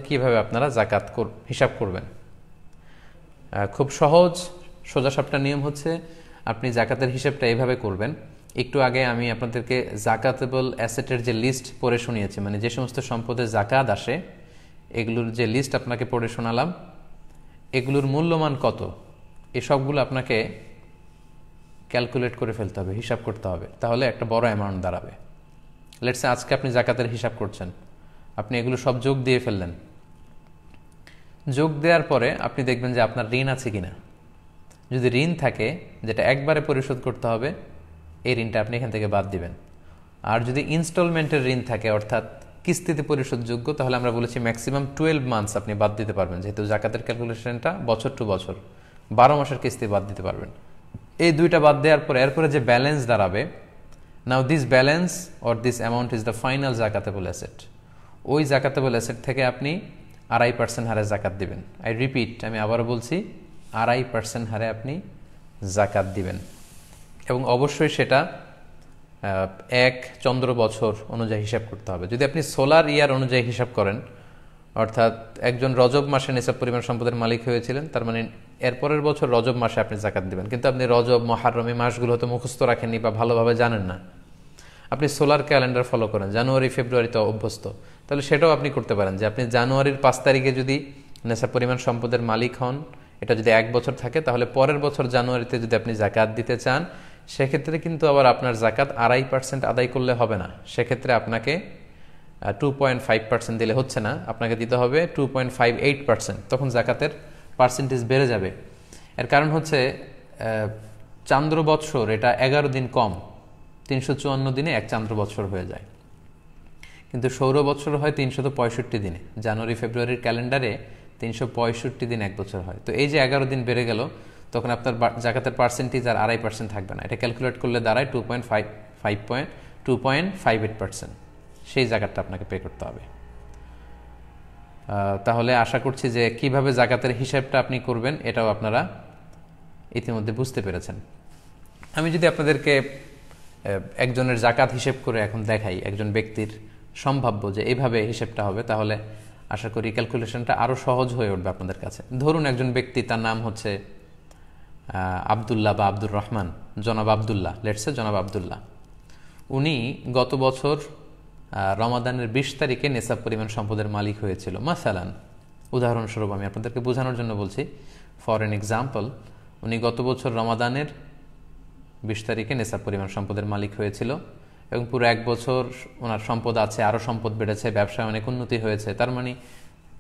কিভাবে আপনারা জাকাত হিসাব করবেন। খুব সহজ সোজাসাপটা নিয়ম হচ্ছে আপনি জাকাতের হিসাবটা এভাবে করবেন। একটু আগে আমি আপনাদেরকে জাকাতেবল অ্যাসেটের যে লিস্ট পড়ে শুনিয়েছি, মানে যে সমস্ত সম্পদের জাকাত আসে এগুলোর যে লিস্ট আপনাকে পড়ে শোনালাম, এগুলোর মূল্যমান কত এই সবগুলো আপনাকে ক্যালকুলেট করে ফেলতে হবে, হিসাব করতে হবে, তাহলে একটা বড় অ্যামাউন্ট দাঁড়াবে। লেটস সে আজকে আপনি জাকাতের হিসাব করছেন, আপনি এগুলো সব যোগ দিয়ে ফেললেন। যোগ দেওয়ার পরে আপনি দেখবেন যে আপনার ঋণ আছে কিনা। যদি ঋণ থাকে যেটা একবারে পরিশোধ করতে হবে, এই ঋণটা আপনি এখান থেকে বাদ দিবেন। আর যদি ইনস্টলমেন্টের ঋণ থাকে অর্থাৎ কিস্তিতে পরিশোধযোগ্য, তাহলে আমরা বলেছি ম্যাক্সিমাম 12 মান্থস আপনি বাদ দিতে পারবেন, যেহেতু জাকাতের ক্যালকুলেশনটা বছর টু বছর, 12 মাসের কিস্তি বাদ দিতে পারবেন। এই দুইটা বাদ দেওয়ার পরে এরপরে যে ব্যালেন্স দাঁড়াবে, now this balance or this amount is the final zakatable asset. ওই জাকাতেবল অ্যাসেট থেকে আপনি 2.5% হারে জাকাত দিবেন। আই রিপিট, আমি আবারও বলছি, 2.5% হারে আপনি জাকাত দিবেন এবং অবশ্যই সেটা 1 চন্দ্র বছর অনুযায়ী হিসাব করতে হবে। যদি আপনি সোলার ইয়ার অনুযায়ী হিসাব করেন, অর্থাৎ একজন রজব মাসে নিসাব পরিমাণ সম্পদের মালিক হয়েছিলেন, তার মানে এরপরের বছর রজব মাসে আপনি জাকাত দিবেন, কিন্তু আপনি রজব, মুহররম এই মাসগুলো হয়তো মুখস্থ রাখেননি বা ভালোভাবে জানেন না, আপনি সোলার ক্যালেন্ডার ফলো করেন, জানুয়ারি ফেব্রুয়ারিতে অভ্যস্ত, তাহলে সেটাও আপনি করতে পারেন যে আপনি জানুয়ারির 5 তারিখে যদি নিসাব পরিমাণ সম্পদের মালিক হন, এটা যদি 1 বছর থাকে, তাহলে পরের বছর জানুয়ারিতে যদি আপনি জাকাত দিতে চান, সেক্ষেত্রে কিন্তু আবার আপনার জাকাত 2.5% আদায় করলে হবে না, সেক্ষেত্রে আপনাকে 2.5% দিলে হচ্ছে না, আপনাকে দিতে হবে 2.58%। তখন জাকাতের পার্সেন্টেজ বেড়ে যাবে। এর কারণ হচ্ছে চান্দ্র বৎসর এটা 11 দিন কম, 354 দিনে 1 চান্দ্র বৎসর হয়ে যায়, কিন্তু সৌর বৎসর হয় 365 দিনে। জানুয়ারি ফেব্রুয়ারির ক্যালেন্ডারে 365 দিন 1 বছর হয়। তো এই যে 11 দিন বেড়ে গেল, তখন আপনার জাকাতের পার্সেন্টেজ আর 2.5% থাকবে না, এটা ক্যালকুলেট করলে দাঁড়ায় 2.58%। সেই জাকাতটা আপনাকে পে করতে হবে। তাহলে আশা করছি যে কিভাবে জাকাতের হিসাবটা আপনি করবেন এটাও আপনারা ইতিমধ্যে বুঝতে পেরেছেন। আমি যদি আপনাদেরকে একজনের জাকাত হিসেব করে এখন দেখাই, একজন ব্যক্তির সম্ভাব্য যে এইভাবে হিসেবটা হবে, তাহলে আশা করি ক্যালকুলেশনটা আরও সহজ হয়ে উঠবে আপনাদের কাছে। ধরুন একজন ব্যক্তি, তার নাম হচ্ছে আবদুল্লাহ বা আব্দুর রহমান, জনাব আবদুল্লাহ, লেটসে জনাব আবদুল্লাহ। উনি গত বছর রমাদানের 20 তারিখে নেসাব পরিমাণ সম্পদের মালিক হয়েছিল। মাসালান, উদাহরণস্বরূপ আমি আপনাদেরকে বোঝানোর জন্য বলছি, ফর এন এক্সাম্পল, উনি গত বছর রমাদানের 20 তারিখে নেসাব পরিমাণ সম্পদের মালিক হয়েছিল এবং পুরো 1 বছর ওনার সম্পদ আছে, আরও সম্পদ বেড়েছে, ব্যবসায় অনেক উন্নতি হয়েছে, তার মানে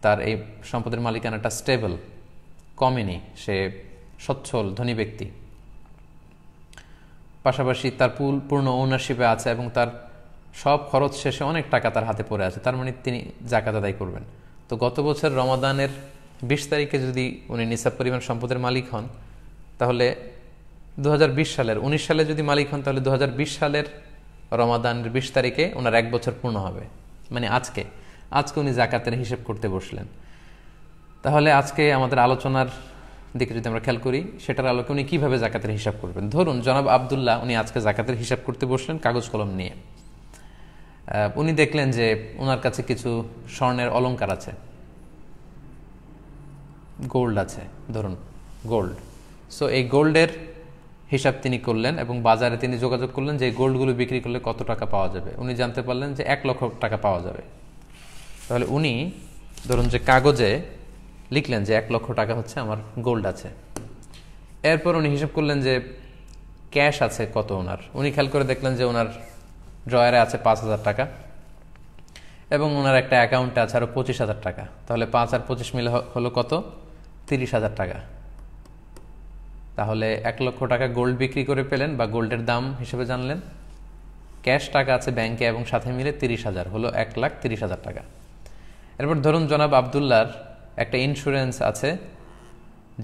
তার এই সম্পদের মালিকানাটা স্টেবল, কমেনি, সে সচ্ছল ধনী ব্যক্তি। পাশাপাশি তার পূর্ণ ওনারশিপে আছে এবং তার সব খরচ শেষে অনেক টাকা তার হাতে পড়ে আছে, তার মানে তিনি জাকাত আদায় করবেন। তো গত বছর রমাদানের 20 তারিখে যদি উনি নিসাব পরিমাণ সম্পদের মালিক হন, তাহলে 2020 সালের 19 সালে যদি মালিক হন, তাহলে 2020 সালের রমাদানের 20 তারিখে ওনার 1 বছর পূর্ণ হবে, মানে আজকে উনি জাকাতের হিসেব করতে বসলেন। তাহলে আজকে আমাদের আলোচনার দিকে যদি আমরা খেয়াল করি, সেটার আলোকে উনি কীভাবে জাকাতের হিসাব করবেন। ধরুন জনাব আবদুল্লাহ উনি আজকে জাকাতের হিসাব করতে বসলেন কাগজ কলম নিয়ে। উনি দেখলেন যে ওনার কাছে কিছু স্বর্ণের অলংকার আছে, গোল্ড আছে, ধরুন গোল্ড। সো এই গোল্ডের হিসাব তিনি করলেন এবং বাজারে তিনি যোগাযোগ করলেন যে এই গোল্ডগুলো বিক্রি করলে কত টাকা পাওয়া যাবে। উনি জানতে পারলেন যে 1 লক্ষ টাকা পাওয়া যাবে। তাহলে উনি ধরুন যে কাগজে লিখলেন যে 1 লক্ষ টাকা হচ্ছে আমার গোল্ড আছে। এরপর উনি হিসাব করলেন যে ক্যাশ আছে কত ওনার। উনি খেয়াল করে দেখলেন যে ওনার ড্রয়ারে আছে 5,000 টাকা এবং ওনার একটা অ্যাকাউন্টে আছে আরও 25,000 টাকা। তাহলে 5 আর 25 মিলে হলো কত? 30,000 টাকা। তাহলে 1 লক্ষ টাকা গোল্ড বিক্রি করে পেলেন বা গোল্ডের দাম হিসেবে জানলেন। ক্যাশ টাকা আছে ব্যাংকে এবং সাথে মিলে 30,000, হলো 1,30,000 টাকা। এরপর ধরুন জনাব আবদুল্লাহর একটা ইন্স্যুরেন্স আছে,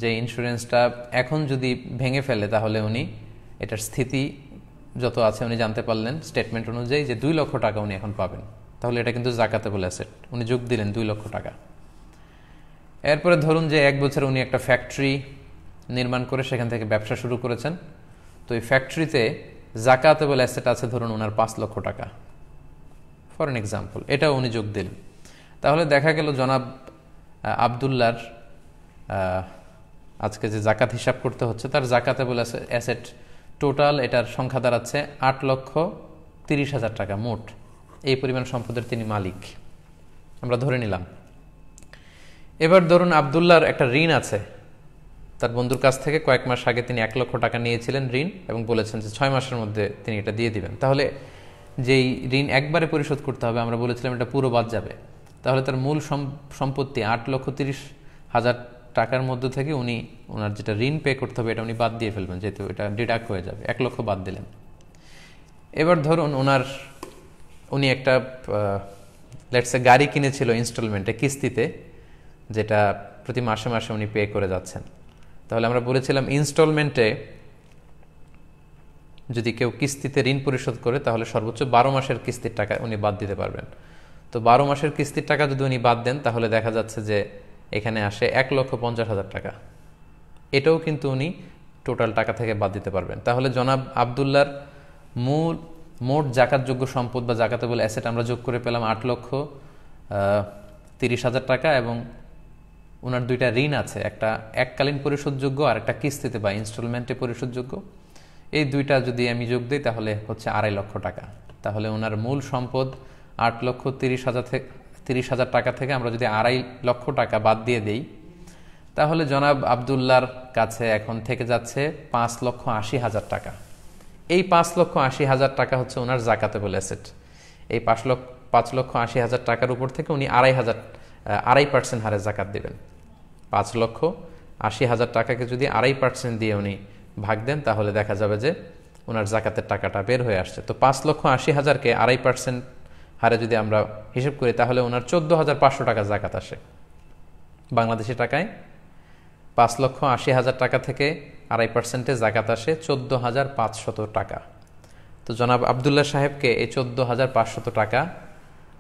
যে ইন্স্যুরেন্সটা এখন যদি ভেঙে ফেলে তাহলে উনি এটার স্থিতি যত আছে উনি জানতে পারলেন স্টেটমেন্ট অনুযায়ী যে 2 লক্ষ টাকা উনি এখন পাবেন। তাহলে এটা কিন্তু জাকাতেবল অ্যাসেট, উনি যোগ দিলেন 2 লক্ষ টাকা। এরপরে ধরুন যে 1 বছর উনি একটা ফ্যাক্টরি নির্মাণ করে সেখান থেকে ব্যবসা শুরু করেছেন। তো এই ফ্যাক্টরিতে জাকাতেবল অ্যাসেট আছে ধরুন ওনার 5 লক্ষ টাকা, ফর এন এক্সাম্পল, এটাও উনি যোগ দিলেন। তাহলে দেখা গেল জনাব আবদুল্লার আজকে যে জাকাত হিসাব করতে হচ্ছে, তার জাকাতেবল অ্যাসেট টোটাল এটার সংখ্যা দাঁড়াচ্ছে 8,30,000 টাকা মোট। এই পরিমাণ সম্পদের তিনি মালিক আমরা ধরে নিলাম। এবার ধরুন আবদুল্লার একটা ঋণ আছে, তার বন্ধুর কাছ থেকে কয়েক মাস আগে তিনি 1 লক্ষ টাকা নিয়েছিলেন ঋণ এবং বলেছেন যে 6 মাসের মধ্যে তিনি এটা দিয়ে দিবেন। তাহলে যেই ঋণ একবারে পরিশোধ করতে হবে, আমরা বলেছিলাম এটা পুরো বাদ যাবে। তাহলে তার মূল সম্পত্তি 8,30,000 টাকার মধ্যে থেকে উনি ওনার যেটা ঋণ পে করতে হবে এটা উনি বাদ দিয়ে ফেলবেন, যেহেতু এটা ডিডাক্ট হয়ে যাবে। 1 লক্ষ বাদ দিলেন। এবার ধরুন উনি একটা লেটসে গাড়ি কিনেছিল ইনস্টলমেন্টে, কিস্তিতে, যেটা প্রতি মাসে মাসে উনি পে করে যাচ্ছেন। তাহলে আমরা বলেছিলাম ইনস্টলমেন্টে যদি কেউ কিস্তিতে ঋণ পরিশোধ করে তাহলে সর্বোচ্চ 12 মাসের কিস্তির টাকা উনি বাদ দিতে পারবেন। তো 12 মাসের কিস্তির টাকা যদি উনি বাদ দেন তাহলে দেখা যাচ্ছে যে এখানে আসে 1,50,000 টাকা। এটাও কিন্তু উনি টোটাল টাকা থেকে বাদ দিতে পারবেন। তাহলে জনাব আবদুল্লার মোট জাকাতযোগ্য সম্পদ বা জাকাতেবল অ্যাসেট আমরা যোগ করে পেলাম 8,30,000 টাকা, এবং ওনার 2টা ঋণ আছে, একটা এককালীন পরিশোধযোগ্য আর একটা কিস্তিতে বা ইনস্টলমেন্টে পরিশোধযোগ্য। এই 2টা যদি আমি যোগ দিই তাহলে হচ্ছে 2.5 লক্ষ টাকা। তাহলে ওনার মূল সম্পদ 8,30,000 টাকা থেকে আমরা যদি 2.5 লক্ষ টাকা বাদ দিয়ে দেই তাহলে জনাব আবদুল্লার কাছে এখন থেকে যাচ্ছে 5,80,000 টাকা। এই 5,80,000 টাকা হচ্ছে ওনার জাকাতেবল অ্যাসেট। এই 5,80,000 টাকার উপর থেকে উনি 2.5% হারে জাকাত দেবেন। 5,80,000 টাকাকে যদি 2.5% দিয়ে উনি ভাগ দেন তাহলে দেখা যাবে যে ওনার জাকাতের টাকাটা বের হয়ে আসছে। তো 5,80,000কে 2.5% হারে যদি আমরা হিসেব করি তাহলে ওনার 14,500 টাকা জাকাত আসে। বাংলাদেশি টাকায় 5,80,000 টাকা থেকে 2.5%-এ জাকাত আসে 14,500 টাকা। তো জনাব আবদুল্লাহ সাহেবকে এই 14,500 টাকা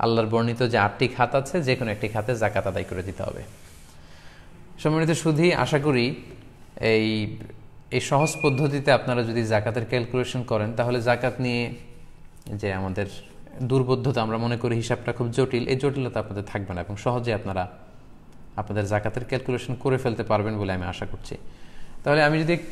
আল্লাহর বর্ণিত যে 8টি খাত আছে যে কোনো একটি খাতে জাকাত আদায় করে দিতে হবে। সম্মানিত সুধী, আশা করি এই সহজ পদ্ধতিতে আপনারা যদি জাকাতের ক্যালকুলেশন করেন তাহলে জাকাত নিয়ে যে আমাদের দুর্বোধ্যতা, আমরা মনে করি হিসাবটা খুব জটিল, এই জটিলতা আপনাদের থাকবে না এবং সহজে আপনারা আপনাদের জাকাতের ক্যালকুলেশন করে ফেলতে পারবেন বলে আমি আশা করছি। তাহলে আমি যদি একটু